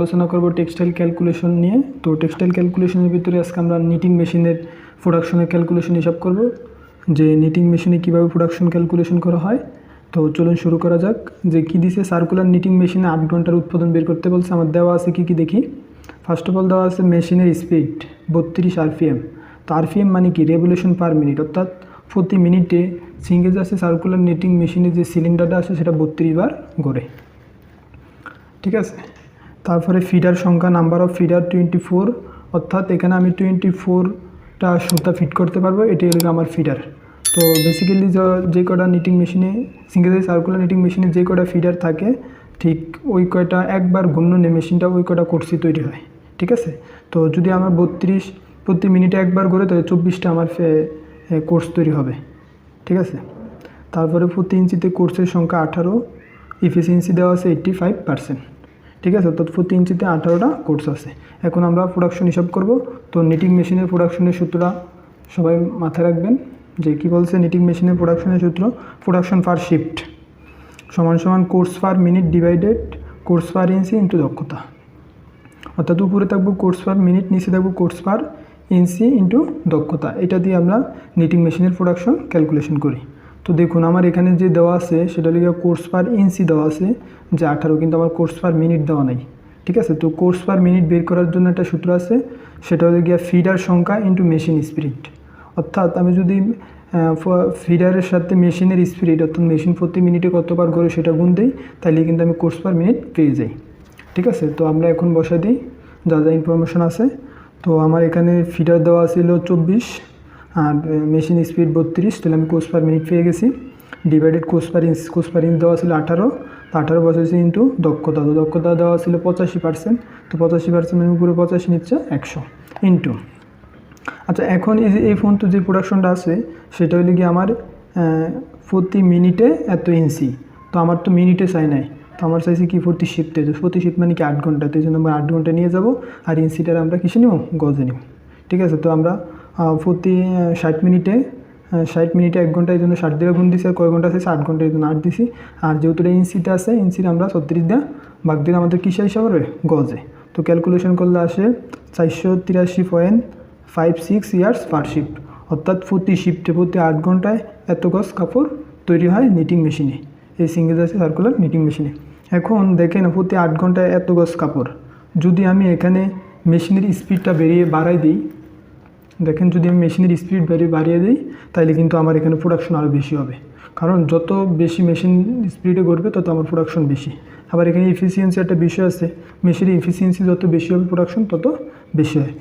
আলোচনা করব textile calculation নিয়ে। তো টেক্সটাইল ক্যালকুলেশনের ভিতরে আজকে আমরা নিটিং মেশিনের প্রোডাকশনের ক্যালকুলেশন হিসাব করব, যে নিটিং মেশিনে কীভাবে প্রোডাকশন ক্যালকুলেশন করা হয়। তো চলুন শুরু করা যাক। যে কী দিছে, সার্কুলার নিটিং মেশিনে 8 ঘন্টার উৎপাদন বের করতে বলছে। আমার দেওয়া আছে কী কী দেখি। ফার্স্ট অফ অল দেওয়া আছে মেশিনের স্পিড 32 RPM। তো RPM মানে কি, রেভলিউশন পার মিনিট, অর্থাৎ প্রতি মিনিটে সিঙ্গেল আছে সার্কুলার নিটিং মেশিনে যে সিলিন্ডারটা আছে সেটা 32 বার ঘোরে। ঠিক আছে। তারপরে ফিডার সংখ্যা, নাম্বার অফ ফিডার 24, অর্থাৎ এখানে আমি 24টা সুতা ফিট করতে পারবো, এটাই হলো আমার ফিডার। তো বেসিক্যালি যে কটা নিটিং মেশিনে সিঙ্গেল সার্কুলার নিটিং মেশিনে যে কটা ফিডার থাকে, ঠিক ওই কয়টা একবার ঘূর্ণনে মেশিনটা ওই কটা কোর্সই তৈরি হয়। ঠিক আছে। তো যদি আমার 32 প্রতি মিনিটে একবার ঘোরে, তাহলে 24টা আমার কোর্স তৈরি হবে। ঠিক আছে। তারপরে প্রতি ইঞ্চিতে কোর্সের সংখ্যা 18, এফিসিয়েন্সি দেওয়া আছে 85%। ঠিক আছে। অর্থাৎ প্রতি ইঞ্চিতে 18টা কোর্স আছে। এখন আমরা প্রোডাকশন হিসাব করব। তো নিটিং মেশিনের প্রোডাকশনের সূত্রটা সবাই মাথায় রাখবেন। যে কী বলছে, নিটিং মেশিনের প্রোডাকশনের সূত্র, প্রোডাকশন পার শিফট সমান সমান course per minute divided course per inch into দক্ষতা। অর্থাৎ উপরে থাকবো কোর্স পার মিনিট, নিচে থাকবো কোর্স পার ইঞ্চি ইন্টু দক্ষতা। এটা দিয়ে আমরা নিটিং মেশিনের প্রোডাকশন ক্যালকুলেশন করি। তো দেখুন আমার এখানে যে দেওয়া আছে সেটা লিখে কোর্স পার ইঞ্চি দেওয়া আছে যে 18, কিন্তু আমার কোর্স পার মিনিট দেওয়া নাই। ঠিক আছে। তো কোর্স পার মিনিট বের করার জন্য একটা সূত্র আছে, সেটা হলো গিয়ে ফিডার সংখ্যা ইন্টু মেশিন স্পিড। অর্থাৎ আমি যদি ফিডারের সাথে মেশিনের স্পিড, অর্থাৎ মেশিন প্রতি মিনিটে কতবার ঘোরে সেটা গুণ দিই, তাহলে কিন্তু আমি কোর্স পার মিনিট পেয়ে যাই। ঠিক আছে। তো আমরা এখন বসাই দিই যা যা ইনফরমেশন আছে। তো আমার এখানে ফিডার দেওয়া ছিল 24 আর মেশিন স্পিড 32, তাহলে আমি কোর্স পার মিনিট পেয়ে গেছি। ডিভাইডেড কোর্স পার ইঞ্চ দেওয়া ছিল 18, তো 18 বসেছে ইন্টু দক্ষতা। তো দক্ষতা দেওয়া ছিল 85%, তো 85% মানে উপরে 85 নিচ্ছে 100 ইন্টু। আচ্ছা, এখন এই ফোন তো যে প্রোডাকশনটা আছে সেটা হলে গিয়ে আমার প্রতি মিনিটে এত ইঞ্চি। তো আমার তো মিনিটে চাই নাই, তো আমার চাইছে কি প্রতি শিফটে। প্রতি শিফট মানে কি 8 ঘন্টা, তো এই জন্য আমরা 8 ঘন্টা নিয়ে যাব। আর ইঞ্চিটার আমরা কিসে নিব, গজে নিব। ঠিক আছে। তো আমরা প্রতি 60 মিনিটে 1 ঘন্টা, এই জন্য 60 দিয়ে গুণ দিছি। আর কয় ঘন্টা আছে, 8 ঘন্টা, এই জন্য 8 দিছি। আর যেহেতু এটা ইঞ্চিতে আছে, ইঞ্চির আমরা 36 দিয়ে ভাগ দিলে আমাদের কিসে হিসাব হবে, গজে। তো ক্যালকুলেশন করলে আসে 483.56 ইয়ার্স পার শিফট। অর্থাৎ প্রতি শিফটে প্রতি 8 ঘন্টায় এত গজ কাপড় তৈরি হয় নিটিং মেশিনে, এই সিঙ্গেল আছে সার্কুলার নিটিং মেশিনে। এখন দেখেন প্রতি 8 ঘন্টায় এত গজ কাপড়, যদি আমি এখানে মেশিনের স্পিডটা বাড়াই দিই, দেখেন যদি আমি মেশিনের স্পিড বাড়িয়ে দিই, তাহলে কিন্তু আমার এখানে প্রোডাকশন আরও বেশি হবে। কারণ যত বেশি মেশিন স্পিডে ঘুরবে তত আমার প্রোডাকশন বেশি। আবার এখানে এফিসিয়েন্সি একটা বিষয় আছে, মেশিনের এফিসিয়েন্সি যত বেশি হবে প্রোডাকশন তত বেশি হয়।